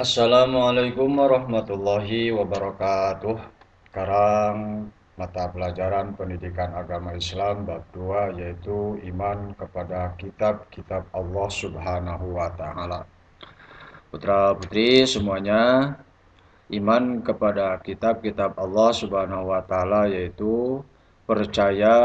Assalamualaikum warahmatullahi wabarakatuh. Sekarang mata pelajaran pendidikan agama Islam bab 2 yaitu iman kepada kitab-kitab Allah Subhanahu wa taala. Putra-putri semuanya, iman kepada kitab-kitab Allah Subhanahu wa taala yaitu percaya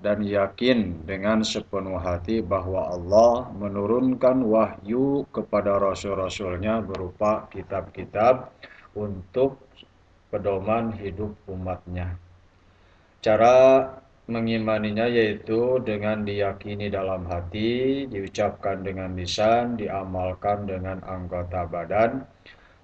dan yakin dengan sepenuh hati bahwa Allah menurunkan wahyu kepada rasul-rasulnya berupa kitab-kitab untuk pedoman hidup umatnya. Cara mengimaninya yaitu dengan diyakini dalam hati, diucapkan dengan lisan, diamalkan dengan anggota badan,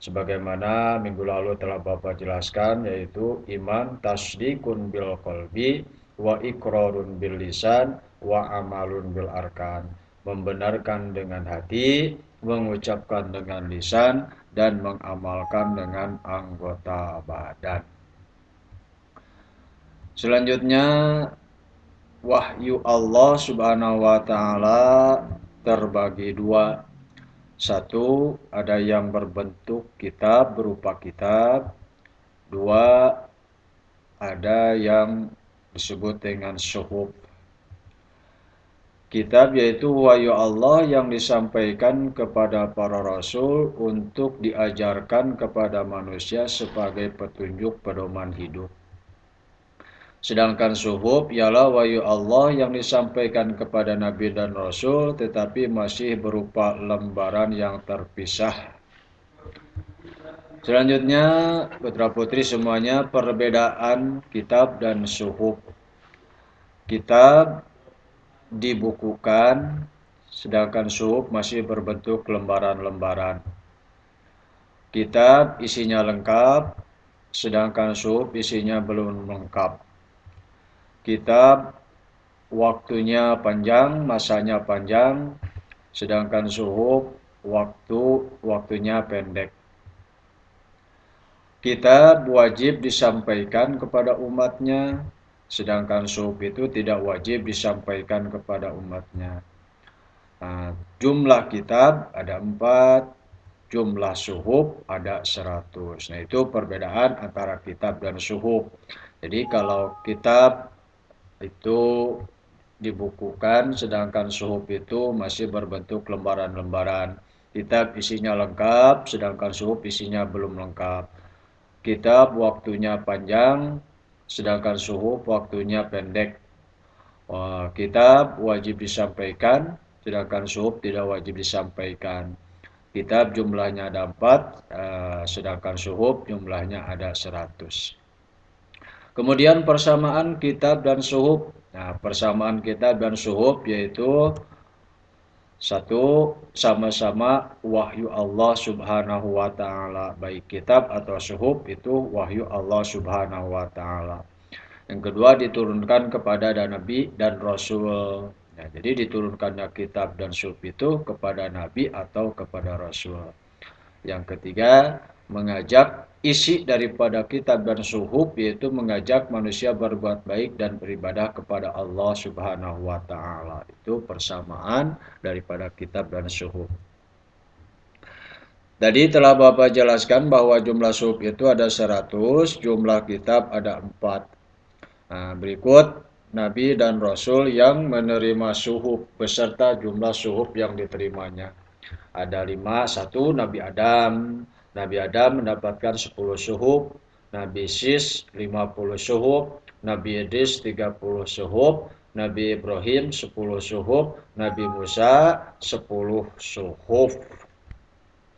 sebagaimana minggu lalu telah Bapak jelaskan, yaitu iman tasdikun bil qalbi wa ikrarun bil lisan wa amalun bil arkan. Membenarkan dengan hati, mengucapkan dengan lisan, dan mengamalkan dengan anggota badan. Selanjutnya, wahyu Allah Subhanahu wa taala terbagi dua. Satu, ada yang berbentuk kitab berupa kitab. Dua, ada yang disebut dengan suhuf. Kitab yaitu wahyu Allah yang disampaikan kepada para rasul untuk diajarkan kepada manusia sebagai petunjuk pedoman hidup. Sedangkan suhuf ialah wahyu Allah yang disampaikan kepada Nabi dan Rasul tetapi masih berupa lembaran yang terpisah. Selanjutnya, putra-putri semuanya, perbedaan kitab dan suhuf. Kitab dibukukan, sedangkan suhuf masih berbentuk lembaran-lembaran. Kitab isinya lengkap, sedangkan suhuf isinya belum lengkap. Kitab waktunya panjang, masanya panjang, sedangkan suhuf waktunya pendek. Kitab wajib disampaikan kepada umatnya, sedangkan suhuf itu tidak wajib disampaikan kepada umatnya. Nah, jumlah kitab ada 4, jumlah suhuf ada 100. Nah, itu perbedaan antara kitab dan suhuf. Jadi kalau kitab itu dibukukan, sedangkan suhuf itu masih berbentuk lembaran-lembaran. Kitab isinya lengkap, sedangkan suhuf isinya belum lengkap. Kitab waktunya panjang, sedangkan suhuf waktunya pendek. Kitab wajib disampaikan, sedangkan suhuf tidak wajib disampaikan. Kitab jumlahnya ada 4, sedangkan suhuf jumlahnya ada 100. Kemudian persamaan kitab dan suhuf. Nah, persamaan kitab dan suhuf yaitu satu, sama-sama wahyu Allah Subhanahu wa taala. Baik kitab atau suhuf itu wahyu Allah Subhanahu wa taala. Yang kedua, diturunkan kepada Nabi dan Rasul. Ya, jadi diturunkannya kitab dan suhuf itu kepada Nabi atau kepada Rasul. Yang ketiga, mengajak isi daripada kitab dan suhuf yaitu mengajak manusia berbuat baik dan beribadah kepada Allah Subhanahu wa taala. Itu persamaan daripada kitab dan suhuf. Tadi telah Bapak jelaskan bahwa jumlah suhuf itu ada 100, jumlah kitab ada 4. Nah, berikut Nabi dan Rasul yang menerima suhuf beserta jumlah suhuf yang diterimanya. Ada 5, 1 Nabi Adam. Nabi Adam mendapatkan 10 suhuf, Nabi Sis 50 suhuf, Nabi Idris 30 suhuf, Nabi Ibrahim 10 suhuf, Nabi Musa 10 suhuf.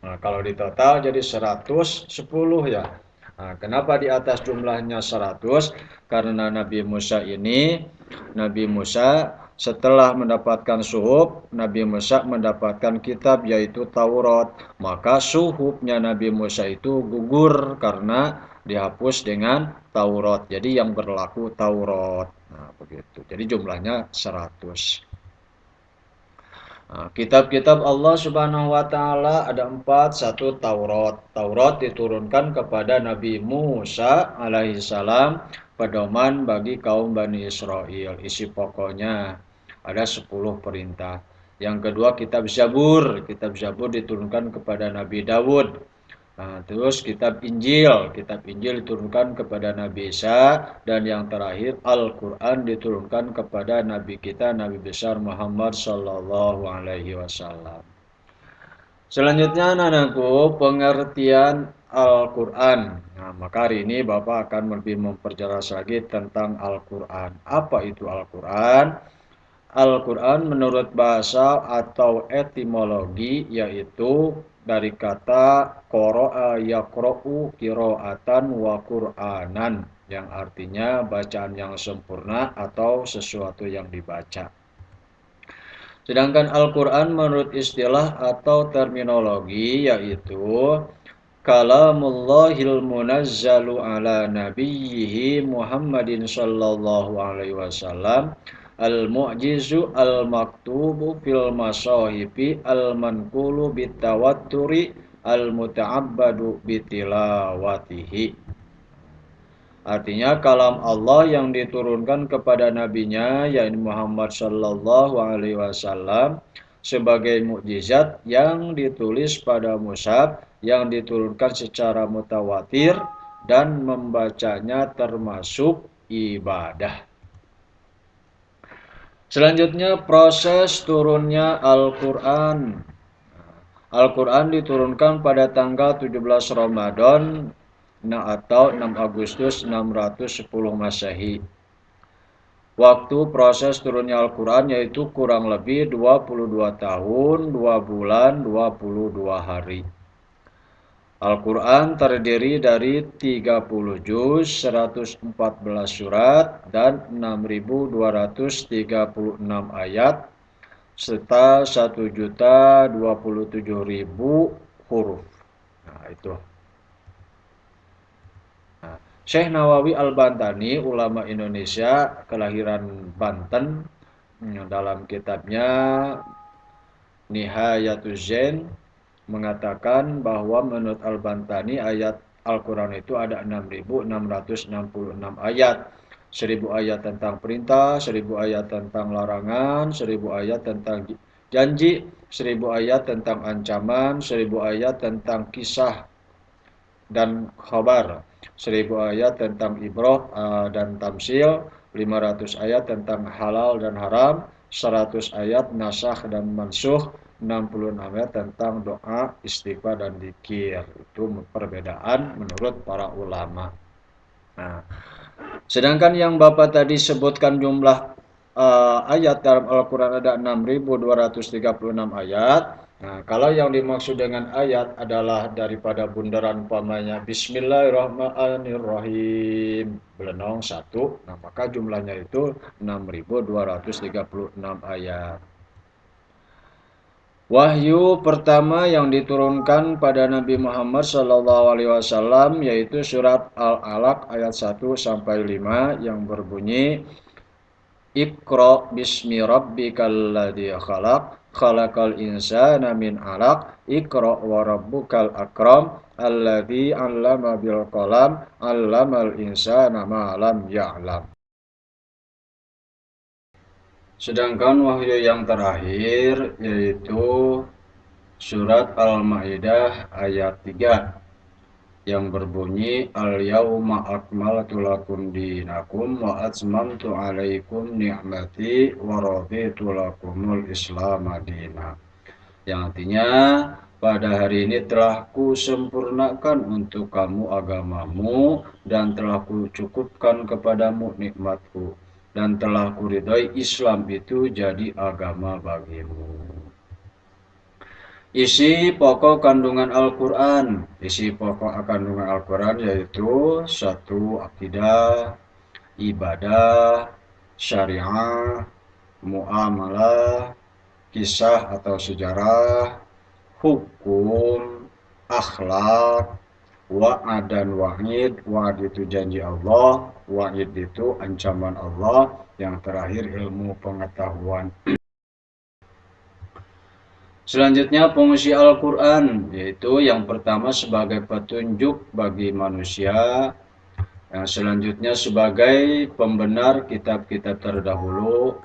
Nah, kalau di total jadi 110 ya. Nah, kenapa di atas jumlahnya 100? Karena Nabi Musa setelah mendapatkan suhuf, Nabi Musa mendapatkan kitab yaitu Taurat. Maka suhufnya Nabi Musa itu gugur karena dihapus dengan Taurat. Jadi yang berlaku Taurat. Nah, begitu. Jadi jumlahnya 100. Nah, kitab-kitab Allah Subhanahu wa taala ada 4, 1 Taurat. Taurat diturunkan kepada Nabi Musa alaihissalam pedoman bagi kaum Bani Israel. Isi pokoknya ada 10 perintah. Yang kedua kitab Zabur. Kitab Zabur diturunkan kepada Nabi Dawud. Nah, terus kitab Injil. Kitab Injil diturunkan kepada Nabi Isa, dan yang terakhir Al-Quran diturunkan kepada Nabi kita, Nabi besar Muhammad Sallallahu Alaihi Wasallam. Selanjutnya anak-anakku, pengertian Al-Quran. Nah, maka hari ini Bapak akan lebih memperjelas lagi tentang Al-Quran. Apa itu Al-Quran? Al-Quran menurut bahasa atau etimologi yaitu dari kata qara'a yaqra'u qira'atan wa Qur'anan, yang artinya bacaan yang sempurna atau sesuatu yang dibaca. Sedangkan Al-Quran menurut istilah atau terminologi yaitu Kalamullahil munazzalu ala nabiyyihi Muhammadin sallallahu alaihi wasallam al-mu'jizu al-maktubu fil masahibi al-manqulu bitawatturi al-muta'abbadu bitilawatihi. Artinya kalam Allah yang diturunkan kepada nabinya yaitu Muhammad sallallahu alaihi wasallam sebagai mukjizat yang ditulis pada mushaf yang diturunkan secara mutawatir dan membacanya termasuk ibadah. Selanjutnya proses turunnya Al-Quran. Al-Quran diturunkan pada tanggal 17 Ramadan atau 6 Agustus 610 Masehi. Waktu proses turunnya Al-Quran yaitu kurang lebih 22 tahun, 2 bulan, 22 hari. Al-Quran terdiri dari 30 juz, 114 surat, dan 6.236 ayat, serta 1.027.000 huruf. Nah, itu. Syekh Nawawi Al-Bantani, ulama Indonesia, kelahiran Banten, dalam kitabnya Nihayatuz Zain mengatakan bahwa menurut Al-Bantani ayat Al-Quran itu ada 6.666 ayat. 1.000 ayat tentang perintah, 1.000 ayat tentang larangan, 1.000 ayat tentang janji, 1.000 ayat tentang ancaman, 1.000 ayat tentang kisah dan khabar, 1.000 ayat tentang ibrah dan tamsil, 500 ayat tentang halal dan haram, 100 ayat nasakh dan mansuh, 66 ayat tentang doa, istighfar dan zikir. Itu perbedaan menurut para ulama. Nah, sedangkan yang Bapak tadi sebutkan jumlah ayat dalam Al-Quran ada 6.236 ayat. Nah, kalau yang dimaksud dengan ayat adalah daripada bundaran umpamanya Bismillahirrahmanirrahim belenong 1, nah maka jumlahnya itu 6.236 ayat. Wahyu pertama yang diturunkan pada Nabi Muhammad SAW yaitu surat Al-Alaq ayat 1 sampai 5 yang berbunyi Iqra bismi rabbikal ladzi khalaq khalaqal insana min 'alaq Iqra wa rabbukal akram alladzi 'allama bil qalam 'allamal insana ma lam ya'lam. Sedangkan wahyu yang terakhir yaitu surat Al-Maidah ayat 3 yang berbunyi al-yauma akmaltu lakum dinakum wa atmamtu alaikum ni'mati wa raditu lakumul islam madina. Yang artinya pada hari ini telah kusempurnakan untuk kamu agamamu dan telah kucukupkan kepadamu nikmatku dan telah kuridhai Islam itu jadi agama bagimu. Isi pokok kandungan Al-Quran. Isi pokok kandungan Al-Quran yaitu 1. Akidah, ibadah, syariah, muamalah, kisah atau sejarah, hukum, akhlak, wa'ad dan wa'id. Wa'ad itu janji Allah, wa'id itu ancaman Allah. Yang terakhir ilmu pengetahuan. Selanjutnya fungsi Al-Quran, yaitu yang pertama sebagai petunjuk bagi manusia, yang selanjutnya sebagai pembenar kitab-kitab terdahulu,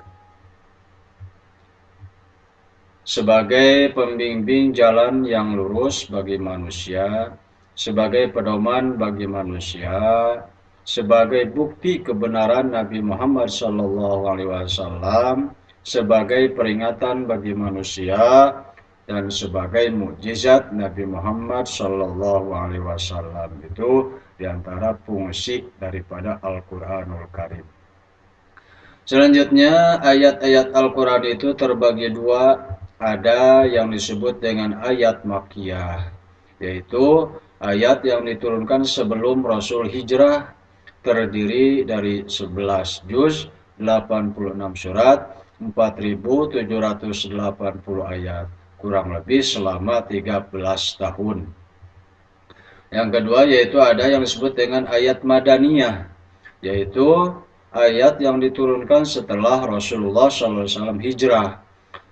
sebagai pembimbing jalan yang lurus bagi manusia, sebagai pedoman bagi manusia, sebagai bukti kebenaran Nabi Muhammad SAW, sebagai peringatan bagi manusia, dan sebagai mukjizat Nabi Muhammad SAW. Itu diantara fungsi daripada Al-Quranul Karim. Selanjutnya, ayat-ayat Al-Quran itu terbagi dua. Ada yang disebut dengan ayat Makkiyah, yaitu ayat yang diturunkan sebelum Rasul hijrah, terdiri dari 11 juz, 86 surat, 4.780 ayat, kurang lebih selama 13 tahun. Yang kedua yaitu ada yang disebut dengan ayat Madaniyah, yaitu ayat yang diturunkan setelah Rasulullah SAW hijrah.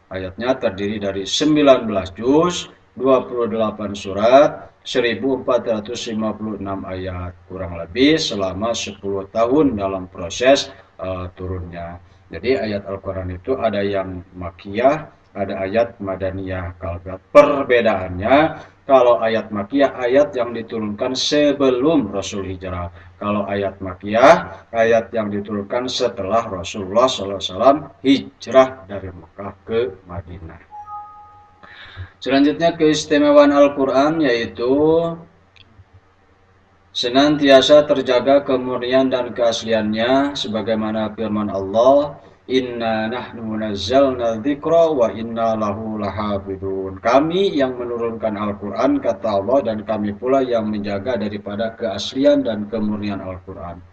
Ayatnya terdiri dari 19 juz, 28 surat, 1456 ayat, kurang lebih selama 10 tahun dalam proses turunnya. Jadi ayat Al-Quran itu ada yang Makkiyah, ada ayat Madaniyah. Perbedaannya, kalau ayat Makkiyah, ayat yang diturunkan sebelum Rasul hijrah. Kalau ayat Makkiyah, ayat yang diturunkan setelah Rasulullah SAW hijrah dari Mekah ke Madinah. Selanjutnya keistimewaan Al-Quran yaitu senantiasa terjaga kemurnian dan keasliannya, sebagaimana firman Allah, Inna nahnu nazzalna dzikra wa inna lahu lahafidun. Kami yang menurunkan Al-Quran, kata Allah, dan kami pula yang menjaga daripada keaslian dan kemurnian Al-Quran.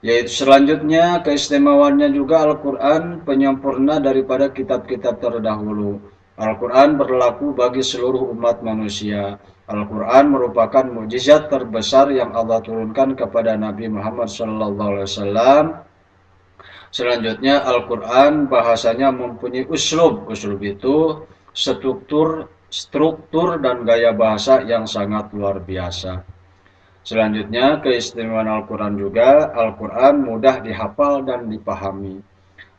Yaitu selanjutnya keistimewaannya juga Al-Quran penyempurna daripada kitab-kitab terdahulu. Al-Quran berlaku bagi seluruh umat manusia. Al-Quran merupakan mukjizat terbesar yang Allah turunkan kepada Nabi Muhammad SAW. Selanjutnya Al-Quran bahasanya mempunyai uslub. Uslub itu struktur dan gaya bahasa yang sangat luar biasa. Selanjutnya keistimewaan Al-Quran juga, Al-Quran mudah dihafal dan dipahami.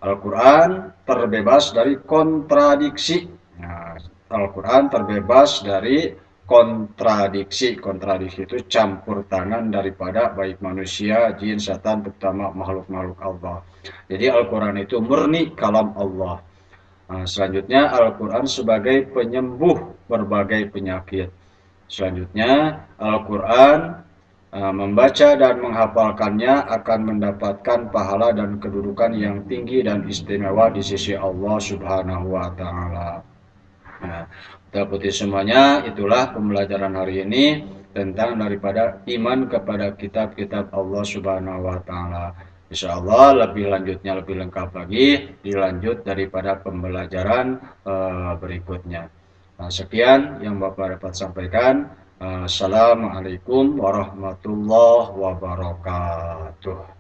Al-Quran terbebas dari kontradiksi. Nah, Al-Quran terbebas dari kontradiksi. Kontradiksi itu campur tangan daripada baik manusia, jin, setan, terutama makhluk-makhluk Allah. Jadi Al-Quran itu murni kalam Allah. Nah, selanjutnya Al-Quran sebagai penyembuh berbagai penyakit. Selanjutnya Al-Quran membaca dan menghafalkannya akan mendapatkan pahala dan kedudukan yang tinggi dan istimewa di sisi Allah Subhanahu wa Ta'ala. Nah, putih semuanya, itulah pembelajaran hari ini tentang daripada iman kepada kitab-kitab Allah Subhanahu wa Ta'ala. Insya Allah lebih lanjutnya, lebih lengkap lagi dilanjut daripada pembelajaran berikutnya. Nah, sekian yang Bapak dapat sampaikan. Assalamualaikum warahmatullahi wabarakatuh.